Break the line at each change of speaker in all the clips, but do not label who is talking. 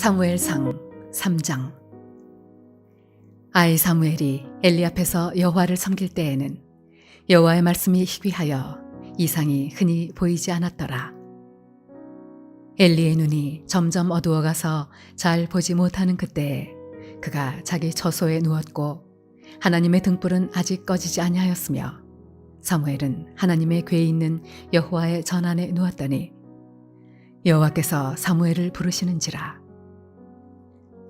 사무엘상 3장. 아이 사무엘이 엘리 앞에서 여호와를 섬길 때에는 여호와의 말씀이 희귀하여 이상이 흔히 보이지 않았더라. 엘리의 눈이 점점 어두워가서 잘 보지 못하는 그때에 그가 자기 처소에 누웠고 하나님의 등불은 아직 꺼지지 아니하였으며 사무엘은 하나님의 궤에 있는 여호와의 전안에 누웠더니 여호와께서 사무엘을 부르시는지라.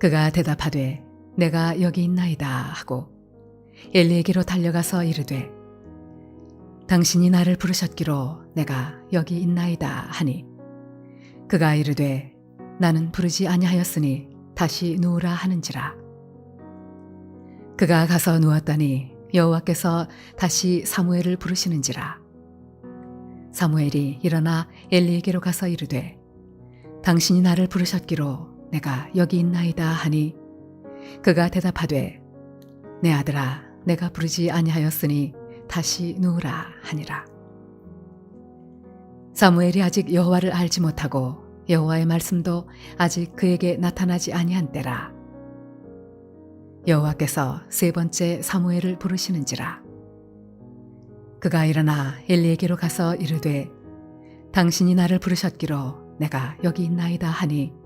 그가 대답하되 내가 여기 있나이다 하고 엘리에게로 달려가서 이르되 당신이 나를 부르셨기로 내가 여기 있나이다 하니 그가 이르되 나는 부르지 아니하였으니 다시 누우라 하는지라. 그가 가서 누웠더니 여호와께서 다시 사무엘을 부르시는지라. 사무엘이 일어나 엘리에게로 가서 이르되 당신이 나를 부르셨기로 내가 여기 있나이다 하니 그가 대답하되 내 아들아 내가 부르지 아니하였으니 다시 누우라 하니라. 사무엘이 아직 여호와를 알지 못하고 여호와의 말씀도 아직 그에게 나타나지 아니한 때라. 여호와께서 세 번째 사무엘을 부르시는지라. 그가 일어나 엘리에게로 가서 이르되 당신이 나를 부르셨기로 내가 여기 있나이다 하니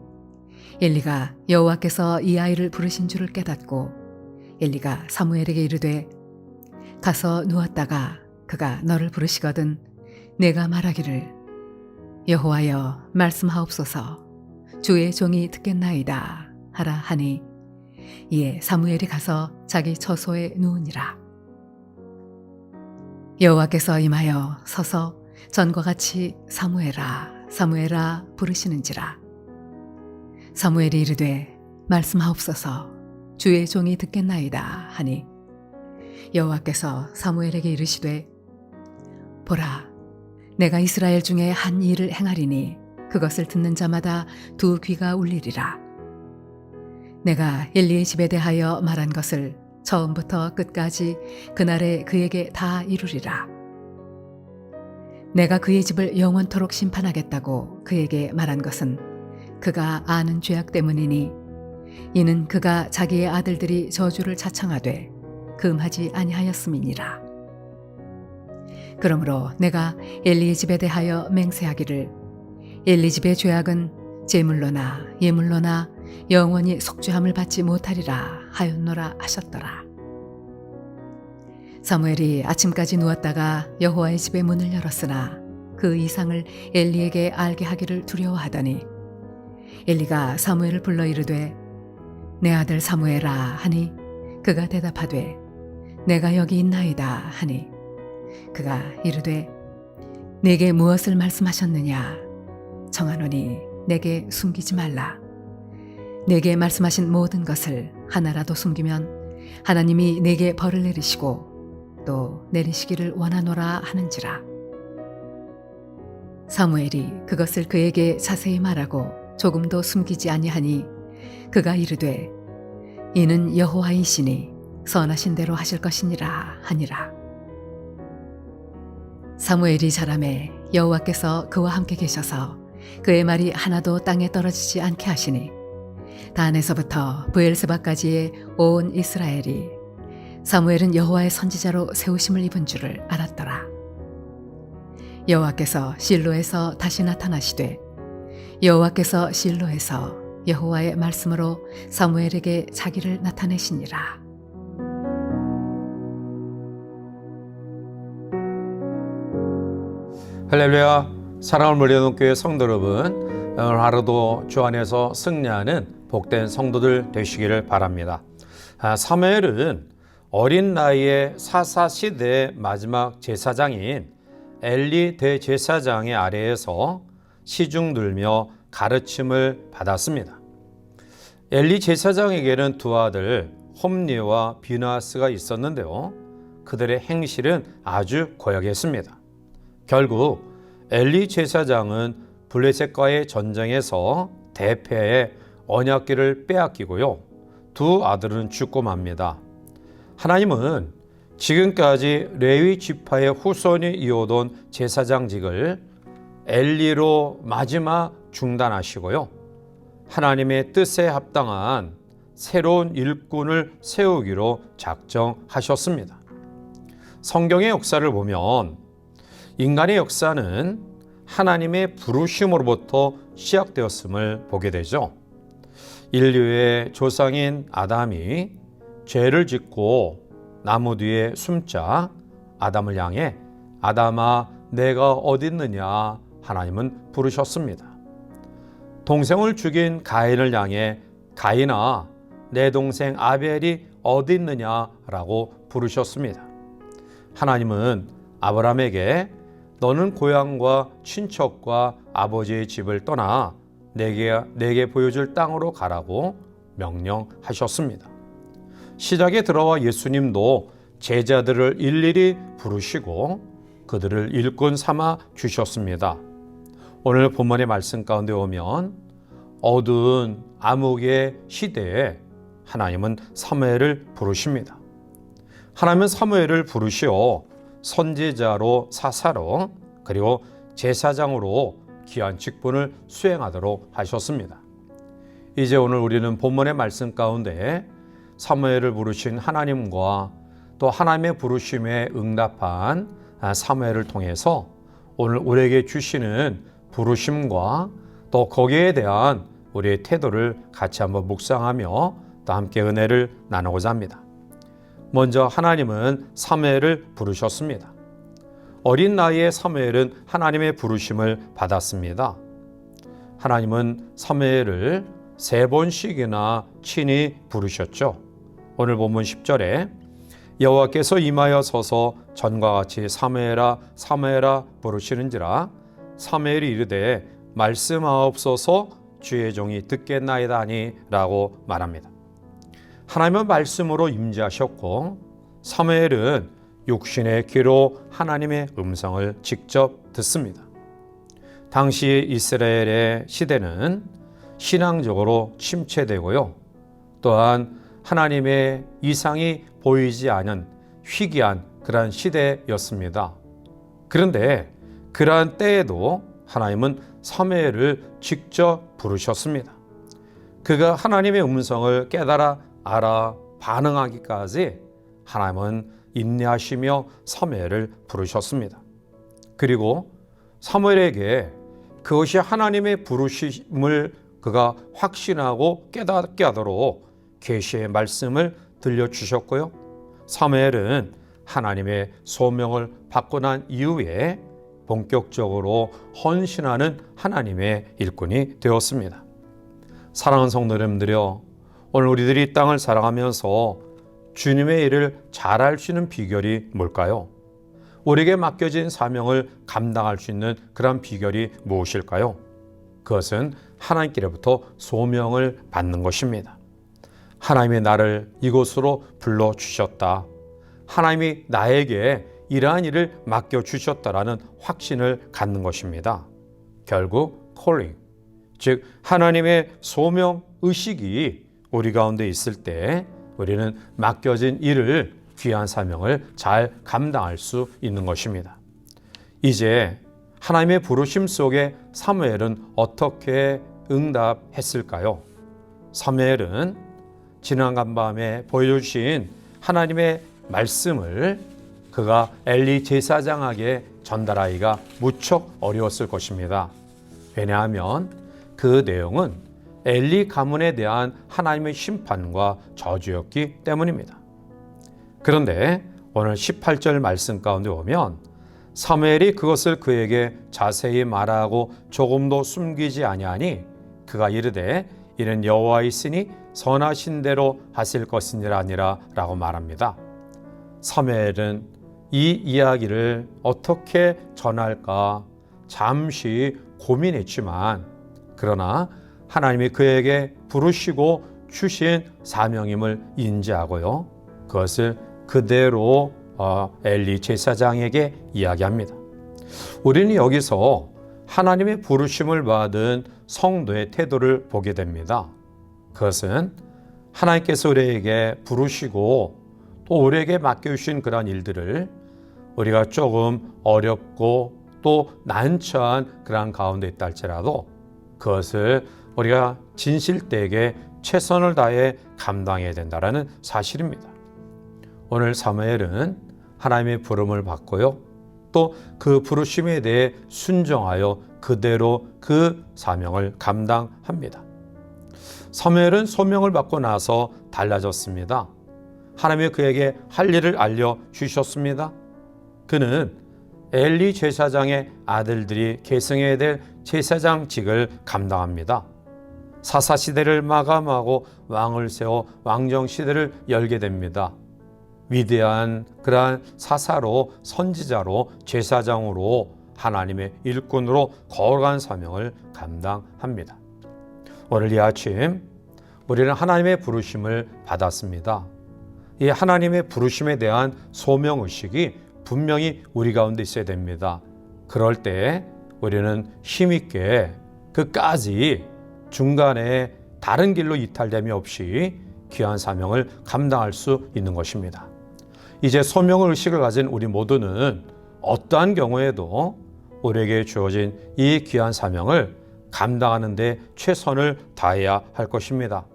엘리가 여호와께서 이 아이를 부르신 줄을 깨닫고 엘리가 사무엘에게 이르되 가서 누웠다가 그가 너를 부르시거든 내가 말하기를 여호와여 말씀하옵소서 주의 종이 듣겠나이다 하라 하니 이에 사무엘이 가서 자기 처소에 누우니라. 여호와께서 임하여 서서 전과 같이 사무엘아 사무엘아 부르시는지라. 사무엘이 이르되 말씀하옵소서 주의 종이 듣겠나이다 하니 여호와께서 사무엘에게 이르시되 보라 내가 이스라엘 중에 한 일을 행하리니 그것을 듣는 자마다 두 귀가 울리리라. 내가 엘리의 집에 대하여 말한 것을 처음부터 끝까지 그날에 그에게 다 이루리라. 내가 그의 집을 영원토록 심판하겠다고 그에게 말한 것은 그가 아는 죄악 때문이니 이는 그가 자기의 아들들이 저주를 자청하되 금하지 아니하였음이니라. 그러므로 내가 엘리의 집에 대하여 맹세하기를 엘리 집의 죄악은 제물로나 예물로나 영원히 속죄함을 받지 못하리라 하였노라 하셨더라. 사무엘이 아침까지 누웠다가 여호와의 집의 문을 열었으나 그 이상을 엘리에게 알게 하기를 두려워하더니 엘리가 사무엘을 불러 이르되 내 아들 사무엘아 하니 그가 대답하되 내가 여기 있나이다 하니 그가 이르되 내게 무엇을 말씀하셨느냐 청하노니 내게 숨기지 말라. 내게 말씀하신 모든 것을 하나라도 숨기면 하나님이 내게 벌을 내리시고 또 내리시기를 원하노라 하는지라. 사무엘이 그것을 그에게 자세히 말하고 조금도 숨기지 아니하니 그가 이르되 이는 여호와이시니 선하신 대로 하실 것이니라 하니라. 사무엘이 자라매 여호와께서 그와 함께 계셔서 그의 말이 하나도 땅에 떨어지지 않게 하시니 단에서부터 브엘세바까지의 온 이스라엘이 사무엘은 여호와의 선지자로 세우심을 입은 줄을 알았더라. 여호와께서 실로에서 다시 나타나시되 여호와께서 실로에서 여호와의 말씀으로 사무엘에게 자기를 나타내시니라.
할렐루야. 사랑을 물려놓은 교회 성도 여러분, 오늘 하루도 주 안에서 승리하는 복된 성도들 되시기를 바랍니다. 사무엘은 어린 나이에 사사시대의 마지막 제사장인 엘리 대제사장의 아래에서 시중 들며 가르침을 받았습니다. 엘리 제사장에게는 두 아들 홈리와 비나스가 있었는데요. 그들의 행실은 아주 고약했습니다. 결국 엘리 제사장은 블레셋과의 전쟁에서 대패해 언약궤를 빼앗기고요. 두 아들은 죽고 맙니다. 하나님은 지금까지 레위 지파의 후손이 이어온 제사장직을 엘리로 마지막 중단하시고요. 하나님의 뜻에 합당한 새로운 일꾼을 세우기로 작정하셨습니다. 성경의 역사를 보면 인간의 역사는 하나님의 부르심으로부터 시작되었음을 보게 되죠. 인류의 조상인 아담이 죄를 짓고 나무 뒤에 숨자 아담을 향해 아담아 내가 어디 있느냐 하나님은 부르셨습니다. 동생을 죽인 가인을 향해 가인아 내 동생 아벨이 어디 있느냐라고 부르셨습니다. 하나님은 아브라함에게 너는 고향과 친척과 아버지의 집을 떠나 내게 보여줄 땅으로 가라고 명령하셨습니다. 시작에 들어와 예수님도 제자들을 일일이 부르시고 그들을 일꾼 삼아 주셨습니다. 오늘 본문의 말씀 가운데 오면 어두운 암흑의 시대에 하나님은 사무엘을 부르십니다. 하나님은 사무엘을 부르시어 선지자로 사사로 그리고 제사장으로 귀한 직분을 수행하도록 하셨습니다. 이제 오늘 우리는 본문의 말씀 가운데 사무엘을 부르신 하나님과 또 하나님의 부르심에 응답한 사무엘을 통해서 오늘 우리에게 주시는 부르심과 또 거기에 대한 우리의 태도를 같이 한번 묵상하며 또 함께 은혜를 나누고자 합니다. 먼저 하나님은 사무엘을 부르셨습니다. 어린 나이에 사무엘은 하나님의 부르심을 받았습니다. 하나님은 사무엘을 3번씩이나 친히 부르셨죠. 오늘 본문 10절에 여호와께서 임하여 서서 전과 같이 사무엘아 사무엘아 부르시는지라 사무엘이 이르되 말씀하옵소서 주의 종이 듣겠나이다 하니 라고 말합니다. 하나님은 말씀으로 임재하셨고 사무엘은 육신의 귀로 하나님의 음성을 직접 듣습니다. 당시 이스라엘의 시대는 신앙적으로 침체되고요. 또한 하나님의 이상이 보이지 않은 희귀한 그러한 시대였습니다. 그런데 그러한 때에도 하나님은 사무엘을 직접 부르셨습니다. 그가 하나님의 음성을 깨달아 알아 반응하기까지 하나님은 인내하시며 사무엘을 부르셨습니다. 그리고 사무엘에게 그것이 하나님의 부르심을 그가 확신하고 깨닫게 하도록 계시의 말씀을 들려주셨고요. 사무엘은 하나님의 소명을 받고 난 이후에 본격적으로 헌신하는 하나님의 일꾼이 되었습니다. 사랑하는 성도 여러분들이요, 오늘 우리들이 이 땅을 살아가면서 주님의 일을 잘할 수 있는 비결이 뭘까요? 우리에게 맡겨진 사명을 감당할 수 있는 그런 비결이 무엇일까요? 그것은 하나님께로부터 소명을 받는 것입니다. 하나님이 나를 이곳으로 불러주셨다. 하나님이 나에게 이러한 일을 맡겨주셨다라는 확신을 갖는 것입니다. 결국 calling, 즉 하나님의 소명 의식이 우리 가운데 있을 때 우리는 맡겨진 일을 귀한 사명을 잘 감당할 수 있는 것입니다. 이제 하나님의 부르심 속에 사무엘은 어떻게 응답했을까요? 사무엘은 지난 밤에 보여주신 하나님의 말씀을 그가 엘리 제사장에게 전달하기가 무척 어려웠을 것입니다. 왜냐하면 그 내용은 엘리 가문에 대한 하나님의 심판과 저주였기 때문입니다. 그런데 오늘 18절 말씀 가운데 보면 사무엘이 그것을 그에게 자세히 말하고 조금도 숨기지 아니하니 그가 이르되 이는 여호와의 신이 선하신 대로 하실 것이니라 아니라 라고 말합니다. 사무엘은 이 이야기를 어떻게 전할까 잠시 고민했지만 그러나 하나님이 그에게 부르시고 주신 사명임을 인지하고요. 그것을 그대로 엘리 제사장에게 이야기합니다. 우리는 여기서 하나님의 부르심을 받은 성도의 태도를 보게 됩니다. 그것은 하나님께서 우리에게 부르시고 또 우리에게 맡겨주신 그런 일들을 우리가 조금 어렵고 또 난처한 그런 가운데 있다 할지라도 그것을 우리가 진실되게 최선을 다해 감당해야 된다는 사실입니다. 오늘 사무엘은 하나님의 부름을 받고요. 또 그 부르심에 대해 순종하여 그대로 그 사명을 감당합니다. 사무엘은 소명을 받고 나서 달라졌습니다. 하나님이 그에게 할 일을 알려주셨습니다. 그는 엘리 제사장의 아들들이 계승해야 될 제사장직을 감당합니다. 사사시대를 마감하고 왕을 세워 왕정시대를 열게 됩니다. 위대한 그러한 사사로, 선지자로, 제사장으로, 하나님의 일꾼으로 거룩한 사명을 감당합니다. 오늘 이 아침 우리는 하나님의 부르심을 받았습니다. 이 하나님의 부르심에 대한 소명의식이 분명히 우리 가운데 있어야 됩니다. 그럴 때 우리는 힘있게 끝까지 중간에 다른 길로 이탈됨이 없이 귀한 사명을 감당할 수 있는 것입니다. 이제 소명의 의식을 가진 우리 모두는 어떠한 경우에도 우리에게 주어진 이 귀한 사명을 감당하는 데 최선을 다해야 할 것입니다.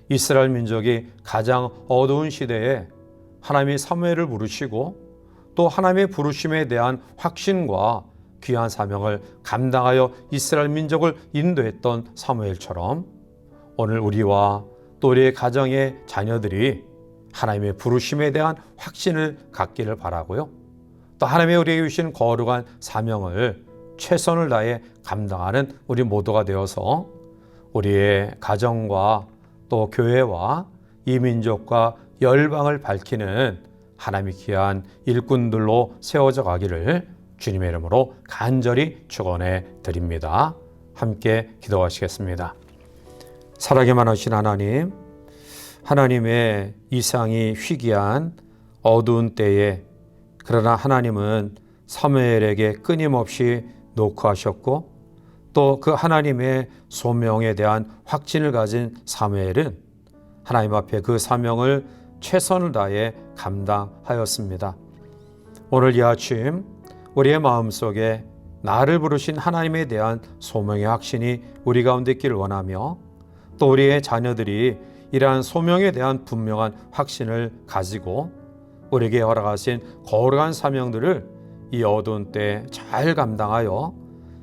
이스라엘 민족이 가장 어두운 시대에 하나님이 사무엘을 부르시고 또 하나님의 부르심에 대한 확신과 귀한 사명을 감당하여 이스라엘 민족을 인도했던 사무엘처럼 오늘 우리와 또 우리의 가정의 자녀들이 하나님의 부르심에 대한 확신을 갖기를 바라고요. 또 하나님의 우리에게 주신 거룩한 사명을 최선을 다해 감당하는 우리 모두가 되어서 우리의 가정과 또 교회와 이 민족과 열방을 밝히는 하나님의 귀한 일꾼들로 세워져 가기를 주님의 이름으로 간절히 축원해 드립니다. 함께 기도하시겠습니다. 사랑이 많으신 하나님, 하나님의 이상이 희귀한 어두운 때에 그러나 하나님은 사무엘에게 끊임없이 노크하셨고 또 그 하나님의 소명에 대한 확신을 가진 사무엘은 하나님 앞에 그 사명을 최선을 다해 감당하였습니다. 오늘 이 아침 우리의 마음속에 나를 부르신 하나님에 대한 소명의 확신이 우리 가운데 있기를 원하며 또 우리의 자녀들이 이러한 소명에 대한 분명한 확신을 가지고 우리에게 허락하신 거룩한 사명들을 이 어두운 때에 잘 감당하여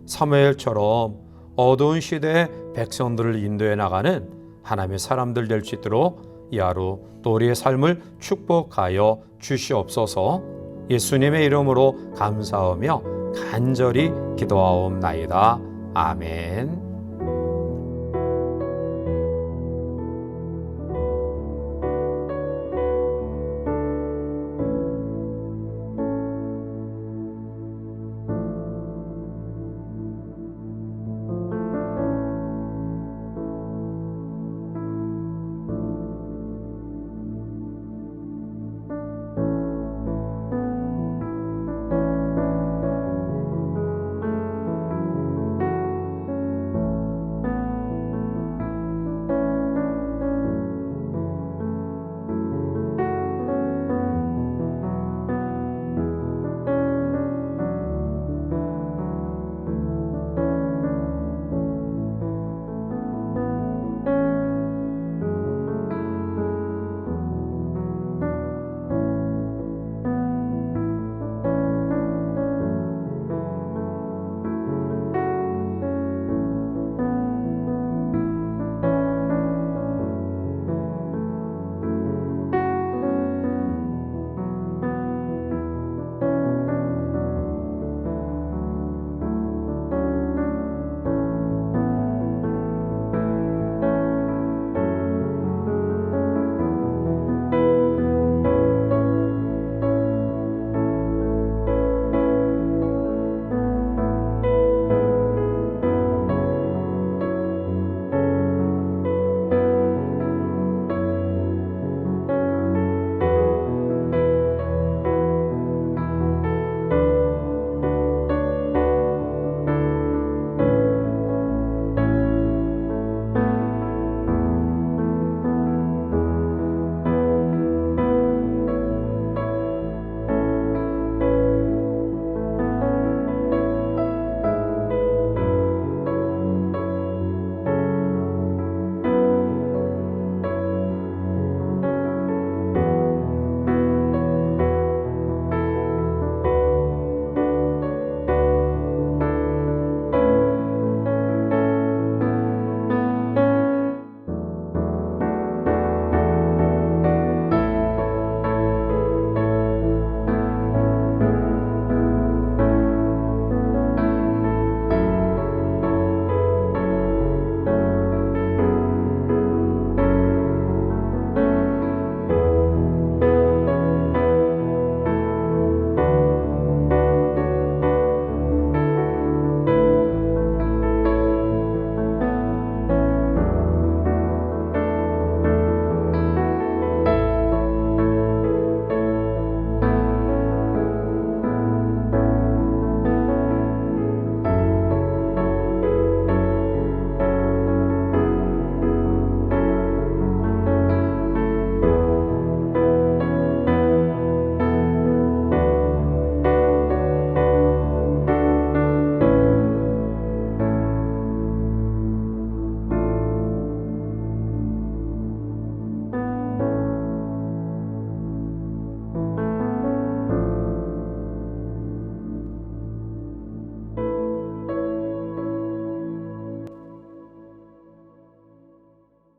사무엘처럼 어두운 시대의 백성들을 인도해 나가는 하나님의 사람들 될 수 있도록 이 하루 또 우리의 삶을 축복하여 주시옵소서. 예수님의 이름으로 감사하며 간절히 기도하옵나이다. 아멘.